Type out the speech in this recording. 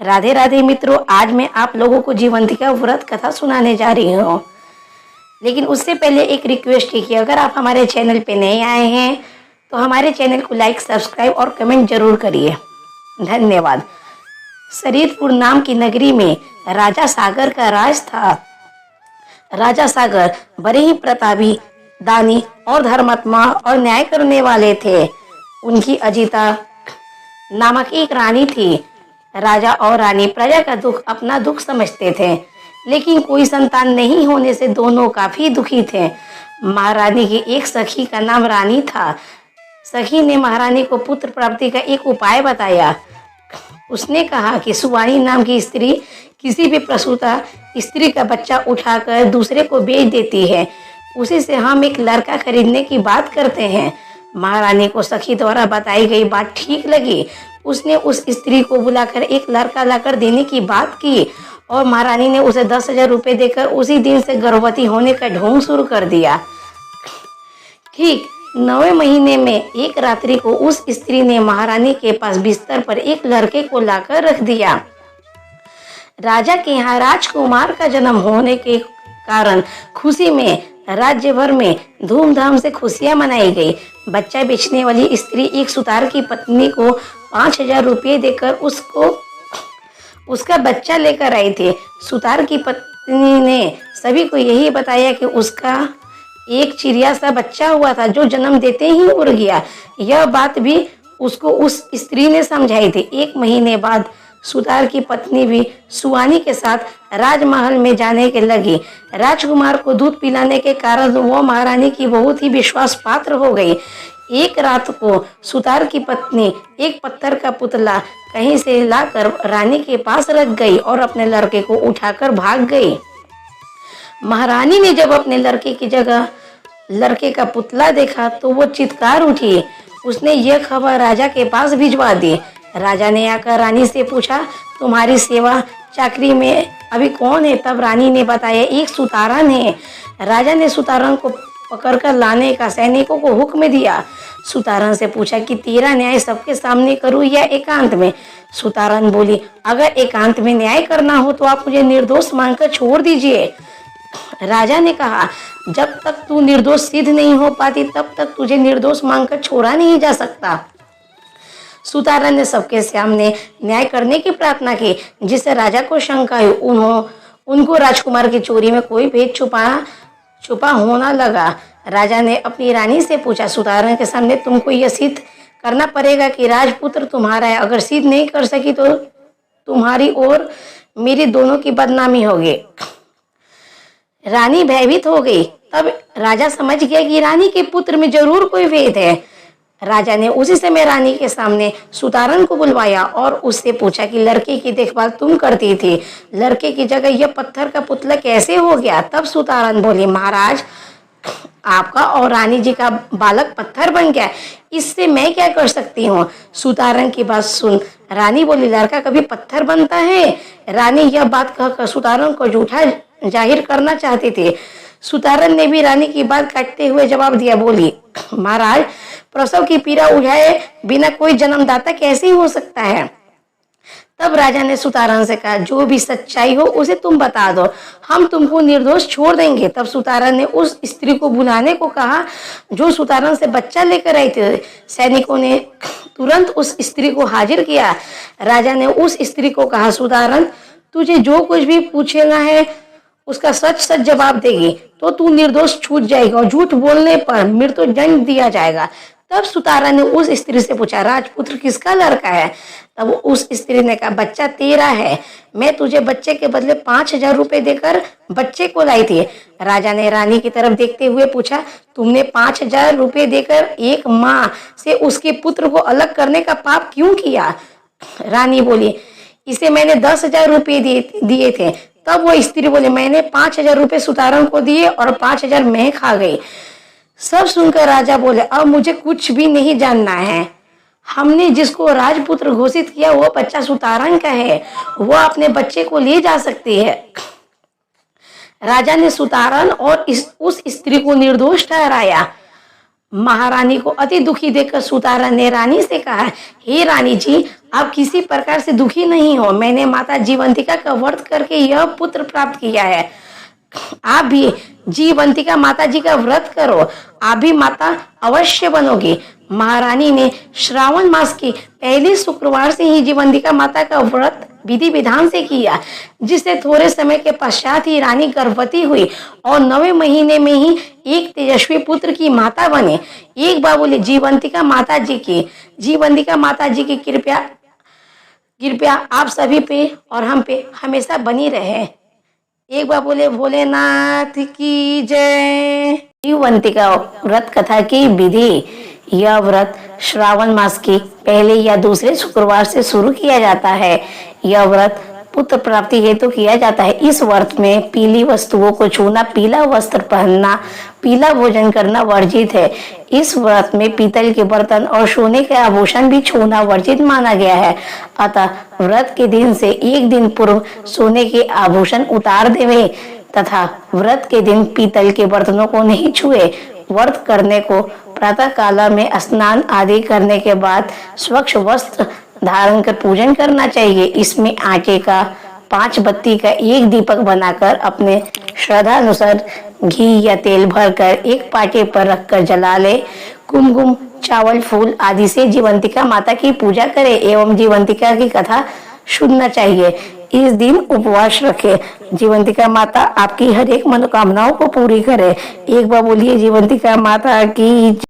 राधे राधे मित्रों, आज मैं आप लोगों को जीवंतिका व्रत कथा सुनाने जा रही हूँ। लेकिन उससे पहले एक रिक्वेस्ट है कि अगर आप हमारे चैनल पे नए आए हैं तो हमारे चैनल को लाइक, सब्सक्राइब और कमेंट जरूर करिए। धन्यवाद। शरीरपुर नाम की नगरी में राजा सागर का राज था। राजा सागर बड़े ही प्रतापी, दानी और धर्मात्मा और न्याय करने वाले थे। उनकी अजिता नामक एक रानी थी। राजा और रानी प्रजा का दुख अपना दुख समझते थे, लेकिन कोई संतान नहीं होने से दोनों काफी दुखी थे। महारानी की एक सखी का नाम रानी था। सखी ने महारानी को पुत्र प्राप्ति का एक उपाय बताया। उसने कहा कि सुवानी नाम की स्त्री किसी भी प्रसूता स्त्री का बच्चा उठाकर दूसरे को बेच देती है, उसी से हम एक लड़का खरीदने की बात करते हैं। महारानी को सखी द्वारा बताई गई बात ठीक लगी। उसने उस स्त्री को बुलाकर एक लड़का लाकर देने की बात की और महारानी ने उसे 10,000 रुपये देकर उसी दिन से गर्भवती होने का ढोंग शुरू कर दिया। ठीक 9वें महीने में एक रात्रि को उस स्त्री ने महारानी के पास बिस्तर पर एक लड़के को लाकर रख दिया। राजा के यहाँ राजकुमार का जन्म होने के कारण खुशी में राज्य भर में धूमधाम से खुशियां मनाई गई। बच्चा बेचने वाली स्त्री एक सुतार की पत्नी को 5,000 रुपये देकर उसका बच्चा लेकर आई थी। सुतार की पत्नी ने सभी को यही बताया कि उसका एक चिड़िया सा बच्चा हुआ था जो जन्म देते ही उड़ गया। यह बात भी उसको उस स्त्री ने समझाई थी। 1 महीने बाद सुतार की पत्नी भी सुवानी के साथ राजमहल में जाने के लगी। राजकुमार को दूध पिलाने के कारण वो महारानी की बहुत ही विश्वास पात्र हो गई। एक रात को सुतार की पत्नी एक पत्थर का पुतला कहीं से लाकर रानी के पास रख गई और अपने लड़के को उठाकर भाग गई। महारानी ने जब अपने लड़के की जगह लड़के का पुतला देखा तो वो चित्कार उठी। उसने यह खबर राजा के पास भिजवा दी। राजा ने आकर रानी से पूछा, तुम्हारी सेवा चाकरी में अभी कौन है? तब रानी ने बताया, एक सुतारन है। राजा ने सुतारन को पकड़कर लाने का सैनिकों को हुक्म दिया। सुतारन से पूछा कि तेरा न्याय सबके सामने करूं या एकांत में? सुतारन बोली, अगर एकांत में न्याय करना हो तो आप मुझे निर्दोष मानकर छोड़ दीजिए। राजा ने कहा, जब तक तू निर्दोष सिद्ध नहीं हो पाती तब तक तुझे निर्दोष मानकर छोड़ा नहीं जा सकता। सुतारन ने सबके सामने न्याय करने की प्रार्थना की, जिससे राजा को शंका हुई। उनको राजकुमार की चोरी में कोई भेद छुपा होना लगा। राजा ने अपनी रानी से पूछा, सुतारन के सामने तुमको यह सिद्ध करना पड़ेगा कि राजपुत्र तुम्हारा है। अगर सिद्ध नहीं कर सकी तो तुम्हारी और मेरी दोनों की बदनामी होगी। रानी भयभीत हो गई। तब राजा समझ गया कि रानी के पुत्र में जरूर कोई भेद है। राजा ने उसी समय रानी के सामने सुतारन को बुलवाया और उससे पूछा कि लड़के की देखभाल तुम करती थी, लड़के की जगह यह पत्थर का पुतला कैसे हो गया? तब सुतारन बोली, महाराज, आपका और रानी जी का बालक पत्थर बन गया, इससे मैं क्या कर सकती हूँ? सुतारन की बात सुन रानी बोली, लड़का कभी पत्थर बनता है? रानी यह बात कहकर सुतारन को झूठा जाहिर करना चाहती थी। सुतारन ने भी रानी की बात काटते हुए जवाब दिया, बोली, महाराज, प्रसव की पीड़ा उठाए बिना कोई जन्मदाता कैसे हो सकता है? तब राजा ने सुतारन से कहा, जो भी सच्चाई हो उसे तुम बता दो, हम तुमको निर्दोष छोड़ देंगे। तब सुतारन ने उस स्त्री को बुलाने को कहा जो सुतारन से बच्चा लेकर आई थी। सैनिकों ने तुरंत उस स्त्री को हाजिर किया। राजा ने उस स्त्री को कहा, सुतारन, तुझे जो कुछ भी पूछेगा है उसका सच सच जवाब देगी तो तू निर्दोष छूट जाएगा और झूठ बोलने पर मृत्युदंड दिया जाएगा। तब सुतारन ने उस स्त्री से पूछा, राजपुत्र किसका लड़का है? तब उस स्त्री ने कहा, बच्चा तेरा है। मैं तुझे बच्चे के बदले 5,000 रुपये देकर बच्चे को लाई थी। राजा ने रानी की तरफ देखते हुए पूछा, तुमने 5,000 रुपये देकर एक माँ से उसके पुत्र को अलग करने का पाप क्यों किया? रानी बोली, इसे मैंने 10,000 रुपये दिए थे। तब वो स्त्री बोले, मैंने 5,000 रुपये सुतारन को दिए और 5,000 मैं खा गई। सब सुनकर राजा बोले, अब मुझे कुछ भी नहीं जानना है। हमने जिसको राजपुत्र घोषित किया वो बच्चा सुतारन का है, वो अपने बच्चे को ले जा सकती है। राजा ने सुतारन और उस स्त्री को निर्दोष ठहराया। महारानी को अति दुखी देखकर सुतारा ने रानी से कहा, हे रानी जी, आप किसी प्रकार से दुखी नहीं हो। मैंने माता जीवंतिका का व्रत करके यह पुत्र प्राप्त किया है। आप भी जीवंतिका माता जी का व्रत करो, आप भी माता अवश्य बनोगी। महारानी ने श्रावण मास की पहली शुक्रवार से ही जीवंतिका माता का व्रत विधि विधान से किया, जिससे थोड़े समय के पश्चात ही रानी गर्भवती हुई और 9वें महीने में ही एक तेजस्वी पुत्र की माता बनी। एक बार बोले जीवंतिका माता जी की कृपया आप सभी पे और हम पे हमेशा बनी रहे। एक बार बोले भोलेनाथ की जय। जीवंतिका व्रत कथा की विधि। यह व्रत श्रावण मास के पहले या दूसरे शुक्रवार से शुरू किया जाता है। यह व्रत पुत्र प्राप्ति हेतु किया जाता है। इस व्रत में पीली वस्तुओं को छूना, पीला वस्त्र पहनना, पीला भोजन करना वर्जित है। इस व्रत में पीतल के बर्तन और सोने के आभूषण भी छूना वर्जित माना गया है। अतः व्रत के दिन से एक दिन पूर्व सोने के आभूषण उतार देवे तथा व्रत के दिन पीतल के बर्तनों को नहीं छुए। व्रत करने को प्रातः काल में स्नान आदि करने के बाद स्वच्छ वस्त्र धारण कर पूजन करना चाहिए। इसमें आटे का 5 बत्ती का एक दीपक बनाकर अपने श्रद्धा अनुसार घी या तेल भरकर एक पाटे पर रखकर जला ले। कुमकुम, चावल, फूल आदि से जीवंतिका माता की पूजा करें एवं जीवंतिका की कथा सुनना चाहिए। इस दिन उपवास रखे। जीवंतिका माता आपकी हर एक मनोकामनाओं को पूरी करे। एक बार बोलिए जीवंतिका माता की।